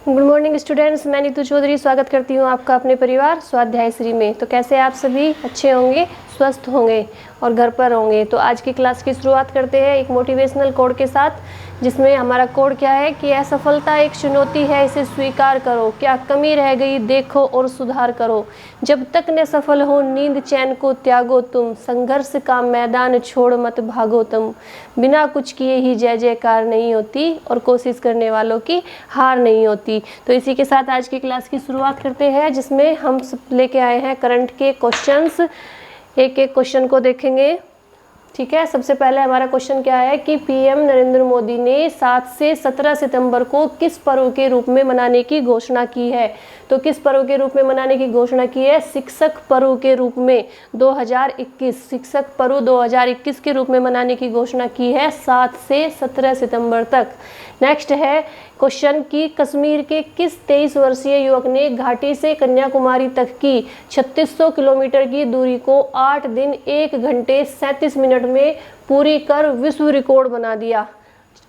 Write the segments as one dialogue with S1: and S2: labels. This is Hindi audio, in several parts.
S1: गुड मॉर्निंग स्टूडेंट्स, मैं नीतू चौधरी स्वागत करती हूँ आपका अपने परिवार स्वाध्याय श्री में। तो कैसे आप सभी अच्छे होंगे, स्वस्थ होंगे और घर पर होंगे। तो आज की क्लास की शुरुआत करते हैं एक मोटिवेशनल कोड के साथ, जिसमें हमारा कोड क्या है कि असफलता एक चुनौती है, इसे स्वीकार करो, क्या कमी रह गई देखो और सुधार करो, जब तक न सफल हो नींद चैन को त्यागो तुम, संघर्ष का मैदान छोड़ मत भागो तुम, बिना कुछ किए ही जय जयकार नहीं होती और कोशिश करने वालों की हार नहीं होती। तो इसी के साथ आज की क्लास की शुरुआत करते हैं, जिसमें हम लेके आए हैं करंट के क्वेश्चंस। एक एक क्वेश्चन को देखेंगे, ठीक है। सबसे पहले हमारा क्वेश्चन क्या है कि पीएम नरेंद्र मोदी ने 7 से 17 सितंबर को किस पर्व के रूप में मनाने की घोषणा की है। तो किस पर्व के रूप में मनाने की घोषणा की है? शिक्षक पर्व के रूप में 2021, शिक्षक पर्व 2021 के रूप में मनाने की घोषणा की है 7 से 17 सितंबर तक। नेक्स्ट है क्वेश्चन कि कश्मीर के किस 23 वर्षीय युवक ने घाटी से कन्याकुमारी तक की 3600 किलोमीटर की दूरी को 8 दिन 1 घंटे 37 मिनट में पूरी कर विश्व रिकॉर्ड बना दिया।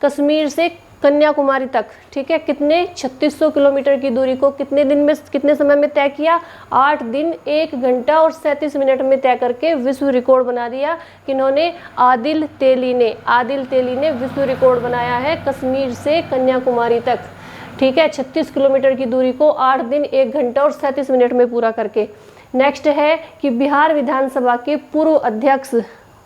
S1: कश्मीर से कन्याकुमारी तक, ठीक है, कितने 3600 किलोमीटर की दूरी को कितने दिन में, कितने समय में तय किया? 8 दिन 1 घंटा और 37 मिनट में तय करके विश्व रिकॉर्ड बना दिया। किन्होंने? आदिल तेली ने। आदिल तेली ने विश्व रिकॉर्ड बनाया है कश्मीर से कन्याकुमारी तक, ठीक है, 36 किलोमीटर की दूरी को 8 दिन 1 घंटा और 37 मिनट में पूरा करके। नेक्स्ट है कि बिहार विधानसभा के पूर्व अध्यक्ष,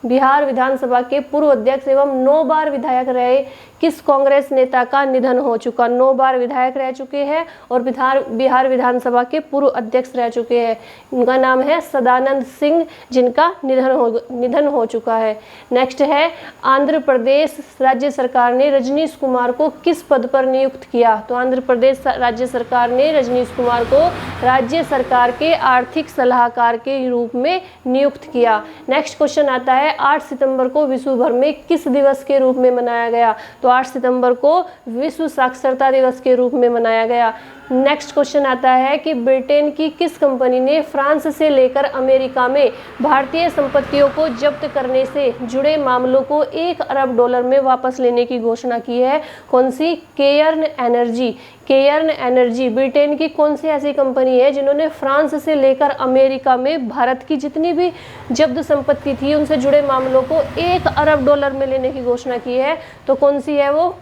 S1: बिहार विधानसभा के पूर्व अध्यक्ष एवं 9 बार विधायक रहे किस कांग्रेस नेता का निधन हो चुका? 9 बार विधायक रह चुके हैं और बिहार विधानसभा के पूर्व अध्यक्ष रह चुके हैं। उनका नाम है सदानंद सिंह, जिनका निधन हो चुका है। नेक्स्ट है आंध्र प्रदेश राज्य सरकार ने रजनीश कुमार को किस पद पर नियुक्त किया? तो आंध्र प्रदेश राज्य सरकार ने रजनीश कुमार को राज्य सरकार के आर्थिक सलाहकार के रूप में नियुक्त किया। नेक्स्ट क्वेश्चन आता है 8 सितंबर को विश्व भर में किस दिवस के रूप में मनाया गया? तो 8 सितंबर को विश्व साक्षरता दिवस के रूप में मनाया गया। नेक्स्ट क्वेश्चन आता है कि ब्रिटेन की किस कंपनी ने फ्रांस से लेकर अमेरिका में भारतीय संपत्तियों को जब्त करने से जुड़े मामलों को $1 अरब में वापस लेने की घोषणा की है? कौन सी? Cairn Energy. Cairn Energy Britain की कौन सी ऐसी कंपनी है जिन्होंने फ्रांस से लेकर अमेरिका में भारत की जितनी भी जब्त संपत्ति थी उनसे जुड़े मामलों को $1 अरब में लेने की घोषणा की है? तो कौन सी है वो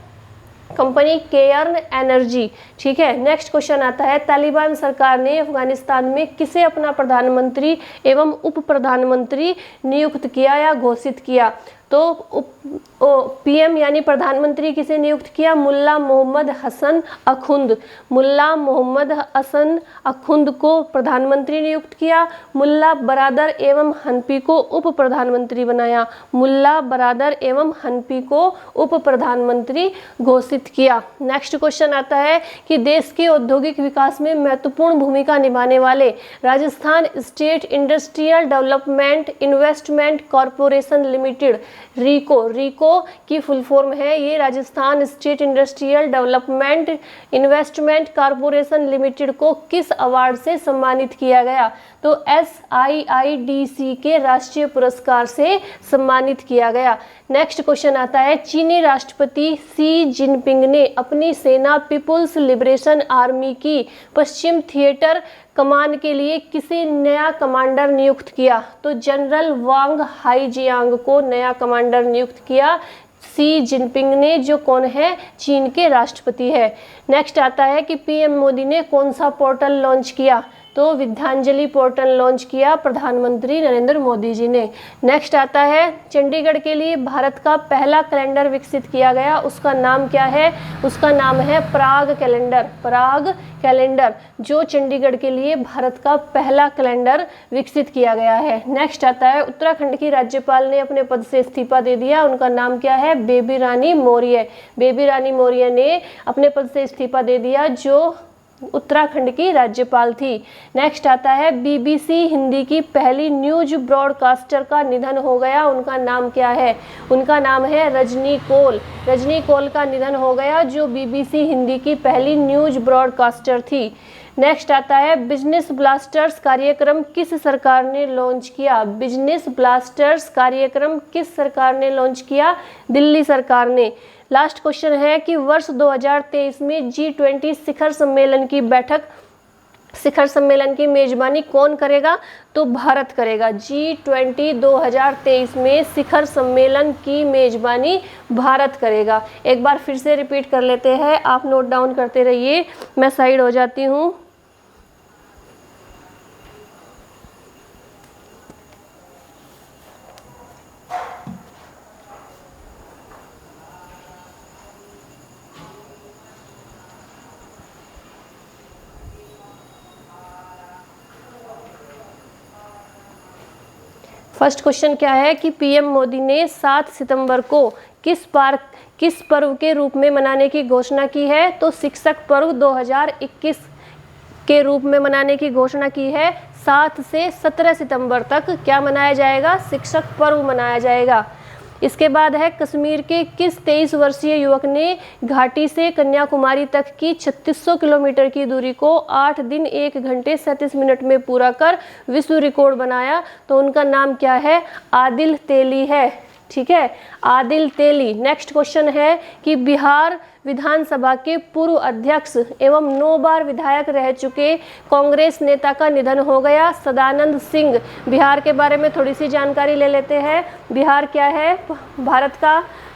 S1: कंपनी? केयर्न एनर्जी, ठीक है। नेक्स्ट क्वेश्चन आता है तालिबान सरकार ने अफगानिस्तान में किसे अपना प्रधानमंत्री एवं उप प्रधानमंत्री नियुक्त किया या घोषित किया? तो पीएम यानी प्रधानमंत्री किसे नियुक्त किया? मुल्ला मोहम्मद हसन अखुंद। मुल्ला मोहम्मद हसन अखुंद को प्रधानमंत्री नियुक्त किया। मुल्ला बरादर एवं हनफी को उप प्रधानमंत्री बनाया। मुल्ला बरादर एवं हनफी को उप प्रधानमंत्री घोषित किया। नेक्स्ट क्वेश्चन आता है कि देश के औद्योगिक विकास में महत्वपूर्ण भूमिका निभाने वाले Rajasthan state industrial development investment corporation limited, RIICO की फुल फॉर्म है ये, Rajasthan state industrial development investment corporation limited को किस अवार्ड से सम्मानित किया गया? तो SIIDC के राष्ट्रीय पुरस्कार से सम्मानित किया गया। नेक्स्ट क्वेश्चन आता है चीनी राष्ट्रपति शी जिनपिंग ने अपनी सेना पीपुल्स लिबरेशन आर्मी की पश्चिम थिएटर कमान के लिए किसे नया कमांडर नियुक्त किया? तो जनरल वांग हाईजियांग को नया कमांडर नियुक्त किया शी जिनपिंग ने, जो कौन है? चीन के राष्ट्रपति है। नेक्स्ट आता है कि पीएम मोदी ने कौन सा पोर्टल लॉन्च किया? तो विद्यांजलि पोर्टल लॉन्च किया प्रधानमंत्री नरेंद्र मोदी जी ने। नेक्स्ट आता है चंडीगढ़ के लिए भारत का पहला कैलेंडर विकसित किया गया, उसका नाम क्या है? उसका नाम है पराग कैलेंडर। पराग कैलेंडर, जो चंडीगढ़ के लिए भारत का पहला कैलेंडर विकसित किया गया है। नेक्स्ट आता है उत्तराखंड की राज्यपाल ने अपने पद से इस्तीफा दे दिया, उनका नाम क्या है? बेबी रानी मौर्य। बेबी रानी मौर्य ने अपने पद से इस्तीफा दे दिया, जो उत्तराखंड की राज्यपाल थी। नेक्स्ट आता है BBC हिंदी की पहली न्यूज ब्रॉडकास्टर का निधन हो गया, उनका नाम क्या है? उनका नाम है रजनी कौल। रजनी कौल का निधन हो गया, जो BBC हिंदी की पहली न्यूज ब्रॉडकास्टर थी। नेक्स्ट आता है बिजनेस ब्लास्टर्स कार्यक्रम किस सरकार ने लॉन्च किया? बिजनेस ब्लास्टर्स कार्यक्रम किस सरकार ने लॉन्च किया? दिल्ली सरकार ने। लास्ट क्वेश्चन है कि वर्ष 2023 में G20 शिखर सम्मेलन की मेजबानी कौन करेगा? तो भारत करेगा। G20 2023 में शिखर सम्मेलन की मेजबानी भारत करेगा। एक बार फिर से रिपीट कर लेते हैं, आप नोट डाउन करते रहिए, मैं साइड हो जाती हूँ। फर्स्ट क्वेश्चन क्या है कि पीएम मोदी ने 7 सितंबर को किस पर्व के रूप में मनाने की घोषणा की है? तो शिक्षक पर्व 2021 के रूप में मनाने की घोषणा की है। 7 से 17 सितंबर तक क्या मनाया जाएगा? शिक्षक पर्व मनाया जाएगा। इसके बाद है कश्मीर के किस 23 वर्षीय युवक ने घाटी से कन्याकुमारी तक की 3600 किलोमीटर की दूरी को 8 दिन 1 घंटे 37 मिनट में पूरा कर विश्व रिकॉर्ड बनाया? तो उनका नाम क्या है? आदिल तेली है। ठीक है, आदिल तेली। नेक्स्ट क्वेश्चन है कि बिहार विधानसभा के पूर्व अध्यक्ष एवं 9 बार विधायक रह चुके कांग्रेस नेता का निधन हो गया, सदानंद सिंह। बिहार के बारे में थोड़ी सी जानकारी ले लेते हैं। बिहार क्या है?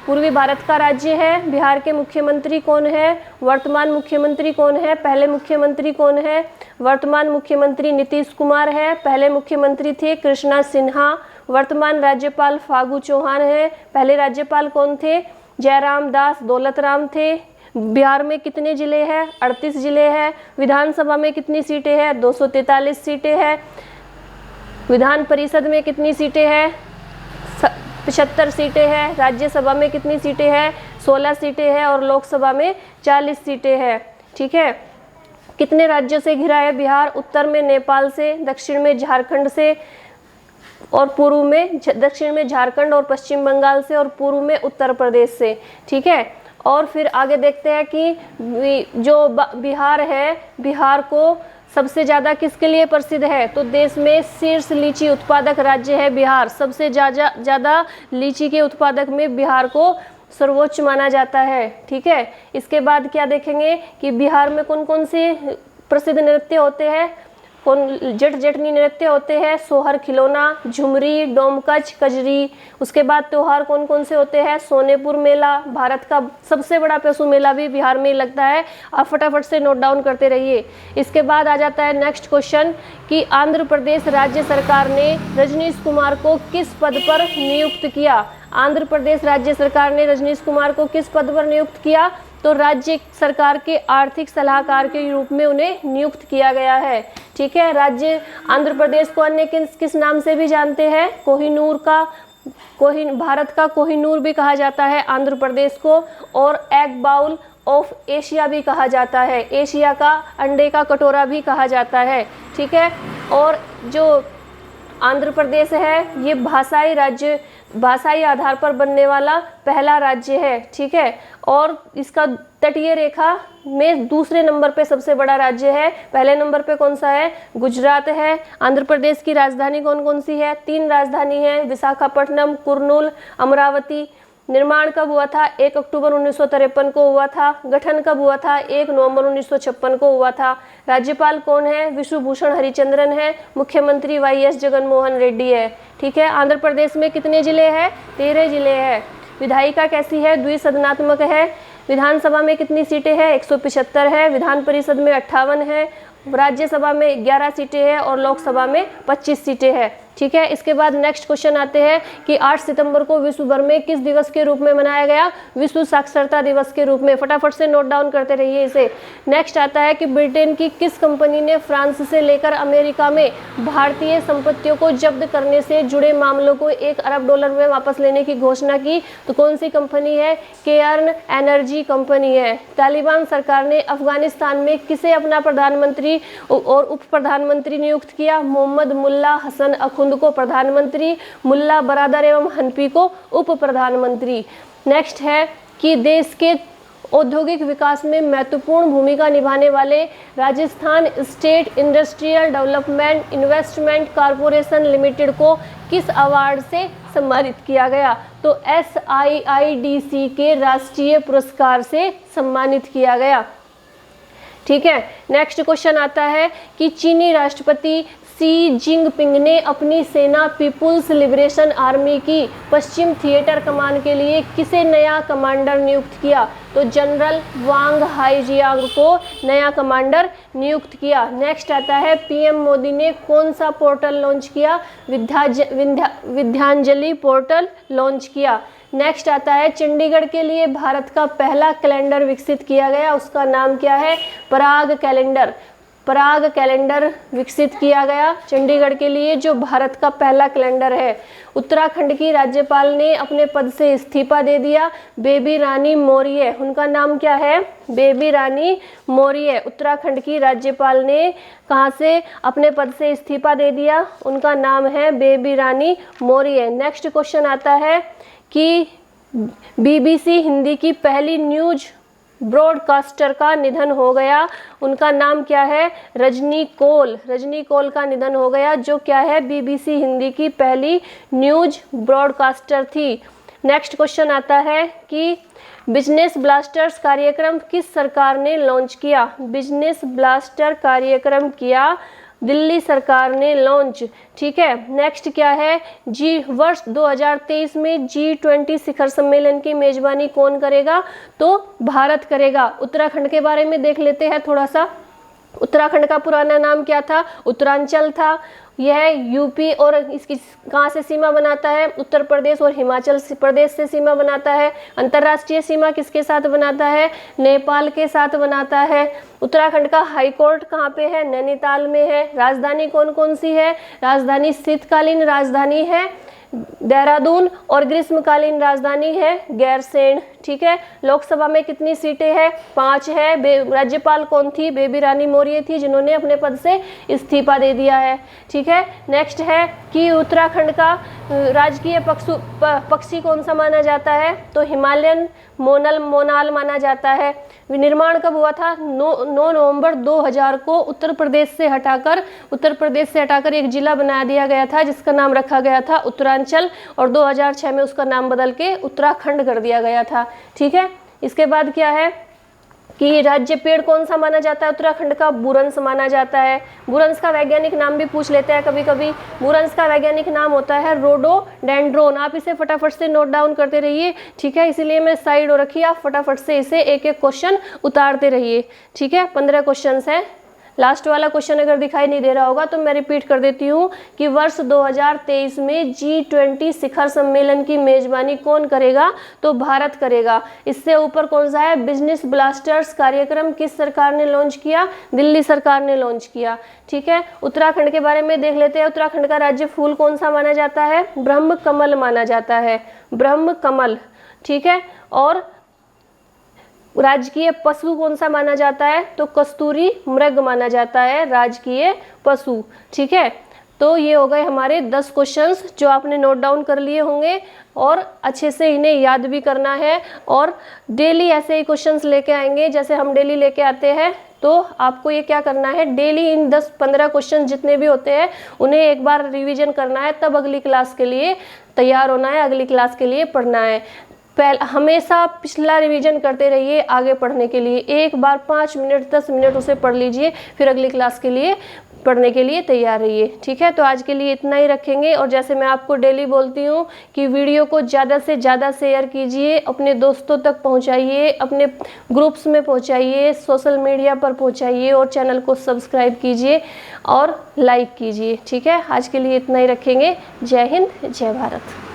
S1: पूर्वी भारत का राज्य है। बिहार के मुख्यमंत्री कौन है? वर्तमान मुख्यमंत्री कौन है? पहले मुख्यमंत्री कौन है? वर्तमान मुख्यमंत्री नीतीश कुमार है। पहले मुख्यमंत्री थे कृष्णा सिन्हा। वर्तमान राज्यपाल फागू चौहान है। पहले राज्यपाल कौन थे? जयराम दास दौलत राम थे। बिहार में कितने जिले हैं? 38 जिले हैं। विधानसभा में कितनी सीटें हैं? 243 सीटें हैं। विधान परिषद में कितनी सीटें हैं? 75 सीटें हैं। राज्यसभा में कितनी सीटें हैं? 16 सीटें हैं। और लोकसभा में 40 सीटें हैं। ठीक है, कितने राज्यों से घिरा है बिहार? उत्तर में नेपाल से, दक्षिण में झारखंड से, और पूर्व में दक्षिण में झारखंड और पश्चिम बंगाल से, और पूर्व में उत्तर प्रदेश से। ठीक है, और फिर आगे देखते हैं कि जो बिहार है, बिहार को सबसे ज़्यादा किसके लिए प्रसिद्ध है? तो देश में शीर्ष लीची उत्पादक राज्य है बिहार। सबसे ज़्यादा लीची के उत्पादक में बिहार को सर्वोच्च माना जाता है। ठीक है, इसके बाद क्या देखेंगे कि बिहार में कौन कौन से प्रसिद्ध नृत्य होते हैं? जट जटनी नृत्य होते हैं, सोहर खिलौना, झुमरी, डोमकच, कजरी। उसके बाद त्योहार कौन कौन से होते हैं? सोनेपुर मेला, भारत का सबसे बड़ा पशु मेला भी बिहार में लगता है। आप फटाफट से नोट डाउन करते रहिए। इसके बाद आ जाता है नेक्स्ट क्वेश्चन कि आंध्र प्रदेश राज्य सरकार ने रजनीश कुमार को किस पद पर नियुक्त किया? आंध्र प्रदेश राज्य सरकार ने रजनीश कुमार को किस पद पर नियुक्त किया? तो राज्य सरकार के आर्थिक सलाहकार के रूप में उन्हें नियुक्त किया गया है। ठीक है, राज्य आंध्र प्रदेश को अन्य किस नाम से भी जानते हैं? भारत का कोहिनूर भी कहा जाता है आंध्र प्रदेश को, और एग बाउल ऑफ एशिया भी कहा जाता है। एशिया का अंडे का कटोरा भी कहा जाता है। ठीक है, और जो आंध्र प्रदेश है ये भाषाई आधार पर बनने वाला पहला राज्य है। ठीक है, और इसका तटीय रेखा में दूसरे नंबर पे सबसे बड़ा राज्य है। पहले नंबर पे कौन सा है? गुजरात है। आंध्र प्रदेश की राजधानी कौन कौन सी है? 3 राजधानी है, विशाखापट्टनम, कुर्नूल, अमरावती। निर्माण कब हुआ था? 1 अक्टूबर 1953 को हुआ था। गठन कब हुआ था? 1 नवंबर 1956 को हुआ था। राज्यपाल कौन है? विश्वभूषण हरिचंद्रन है। मुख्यमंत्री YS जगनमोहन रेड्डी है। ठीक है, आंध्र प्रदेश में कितने जिले हैं? 13 जिले हैं। विधायिका कैसी है? द्विसदनात्मक है। विधानसभा में कितनी सीटें हैं? 175 है। विधान परिषद में 58 है। राज्यसभा में 11 सीटें हैं और लोकसभा में 25 सीटें हैं। ठीक है, इसके बाद नेक्स्ट क्वेश्चन आते हैं कि 8 सितंबर को विश्व भर में किस दिवस के रूप में मनाया गया? विश्व साक्षरता दिवस के रूप में। फटाफट से नोट डाउन करते रहिए इसे। नेक्स्ट आता है कि ब्रिटेन की किस कंपनी ने फ्रांस से लेकर अमेरिका में भारतीय संपत्तियों को जब्त करने से जुड़े मामलों को $1 अरब में वापस लेने की घोषणा की? तो कौन सी कंपनी है? केयर्न एनर्जी कंपनी है। तालिबान सरकार ने अफगानिस्तान में किसे अपना प्रधानमंत्री और उप प्रधानमंत्री नियुक्त किया? मोहम्मद मुल्ला हसन अखुंद को प्रधानमंत्री, मुल्ला बरादर एवं हनफी को उप प्रधानमंत्री। नेक्स्ट है कि देश के औद्योगिक विकास में महत्वपूर्ण भूमिका निभाने वाले Rajasthan state industrial development investment corporation limited को किस अवार्ड से सम्मानित किया गया? तो SIIDC के राष्ट्रीय पुरस्कार से सम्मानित किया गया। ठीक है, नेक्स्ट क्वेश्चन आता है कि चीनी राष्ट्रपति शी जिनपिंग ने अपनी सेना पीपुल्स लिबरेशन आर्मी की पश्चिम थिएटर कमान के लिए किसे नया कमांडर नियुक्त किया? तो जनरल वांग हाईजियांग को नया कमांडर नियुक्त किया। नेक्स्ट आता है PM मोदी ने कौन सा पोर्टल लॉन्च किया? विद्यांजलि पोर्टल लॉन्च किया। नेक्स्ट आता है चंडीगढ़ के लिए भारत का पहला कैलेंडर विकसित किया गया, उसका नाम क्या है? पराग कैलेंडर। पराग कैलेंडर विकसित किया गया चंडीगढ़ के लिए, जो भारत का पहला कैलेंडर है। उत्तराखंड की राज्यपाल ने अपने पद से इस्तीफा दे दिया, बेबी रानी मौर्य। उनका नाम क्या है? बेबी रानी मौर्य। उत्तराखंड की राज्यपाल ने कहाँ से अपने पद से इस्तीफा दे दिया? उनका नाम है बेबी रानी मौर्य। नेक्स्ट क्वेश्चन आता है कि BBC हिंदी की पहली न्यूज ब्रॉडकास्टर का निधन हो गया, उनका नाम क्या है? रजनी कौल। रजनी कौल का निधन हो गया, जो क्या है? BBC हिंदी की पहली न्यूज ब्रॉडकास्टर थी। नेक्स्ट क्वेश्चन आता है कि बिजनेस ब्लास्टर्स कार्यक्रम किस सरकार ने लॉन्च किया? बिजनेस ब्लास्टर कार्यक्रम किया दिल्ली सरकार ने लॉन्च। ठीक है, नेक्स्ट क्या है? वर्ष 2023 में G20 शिखर सम्मेलन की मेजबानी कौन करेगा? तो भारत करेगा। उत्तराखंड के बारे में देख लेते हैं थोड़ा सा। उत्तराखंड का पुराना नाम क्या था? उत्तरांचल था। यह यूपी और इसकी कहाँ से सीमा बनाता है? उत्तर प्रदेश और हिमाचल प्रदेश से सीमा बनाता है। अंतर्राष्ट्रीय सीमा किसके साथ बनाता है? नेपाल के साथ बनाता है। उत्तराखंड का हाई कोर्ट कहाँ पे है? नैनीताल में है। राजधानी कौन कौन सी है? राजधानी शीतकालीन राजधानी है देहरादून और ग्रीष्मकालीन राजधानी है गैरसैंण। ठीक है, लोकसभा में कितनी सीटें हैं? 5 है। राज्यपाल कौन थी? बेबी रानी मौर्य थी, जिन्होंने अपने पद से इस्तीफा दे दिया है। ठीक है, नेक्स्ट है कि उत्तराखंड का राजकीय पक्षी कौन सा माना जाता है? तो हिमालयन मोनाल माना जाता है। निर्माण कब हुआ था? 9 नवंबर 2000 को उत्तर प्रदेश से हटाकर एक जिला बना दिया गया था, जिसका नाम रखा गया था उत्तरांचल, और 2006 में उसका नाम बदल के उत्तराखंड कर दिया गया था। ठीक है, इसके बाद क्या है कि राज्य पेड़ कौन सा माना जाता है? उत्तराखंड का बुरंश माना जाता है। बुरंश का वैज्ञानिक नाम भी पूछ लेते हैं कभी कभी। बुरंश का वैज्ञानिक नाम होता है रोडोडेंड्रोन। आप इसे फटाफट से नोट डाउन करते रहिए। ठीक है, इसीलिए मैं साइड हो रखी, आप फटाफट से इसे एक एक क्वेश्चन उतारते रहिए। ठीक है, 15 क्वेश्चन है। लास्ट वाला क्वेश्चन अगर दिखाई नहीं दे रहा होगा तो मैं रिपीट कर देती हूँ कि वर्ष 2023 में G20 शिखर सम्मेलन की मेजबानी कौन करेगा? तो भारत करेगा। इससे ऊपर कौन सा है? बिजनेस ब्लास्टर्स कार्यक्रम किस सरकार ने लॉन्च किया? दिल्ली सरकार ने लॉन्च किया। ठीक है, उत्तराखंड के बारे में देख लेते हैं। उत्तराखंड का राज्य फूल कौन सा माना जाता है? ब्रह्म कमल माना जाता है, ब्रह्म कमल। ठीक है, और राजकीय पशु कौन सा माना जाता है? तो कस्तूरी मृग माना जाता है राजकीय पशु। ठीक है, तो ये हो गए हमारे 10 क्वेश्चंस जो आपने नोट डाउन कर लिए होंगे, और अच्छे से इन्हें याद भी करना है। और डेली ऐसे ही क्वेश्चंस लेके आएंगे जैसे हम डेली लेके आते हैं। तो आपको ये क्या करना है? डेली इन 10-15 क्वेश्चन जितने भी होते हैं उन्हें एक बार रिवीजन करना है, तब अगली क्लास के लिए तैयार होना है, अगली क्लास के लिए पढ़ना है। हमेशा पिछला रिवीजन करते रहिए आगे पढ़ने के लिए। एक बार 5 मिनट 10 मिनट उसे पढ़ लीजिए, फिर अगली क्लास के लिए पढ़ने के लिए तैयार रहिए। ठीक है, तो आज के लिए इतना ही रखेंगे। और जैसे मैं आपको डेली बोलती हूँ कि वीडियो को ज़्यादा से ज़्यादा शेयर कीजिए, अपने दोस्तों तक पहुँचाइए, अपने ग्रुप्स में पहुँचाइए, सोशल मीडिया पर पहुँचाइए, और चैनल को सब्सक्राइब कीजिए और लाइक कीजिए। ठीक है, आज के लिए इतना ही रखेंगे। जय हिंद, जय भारत।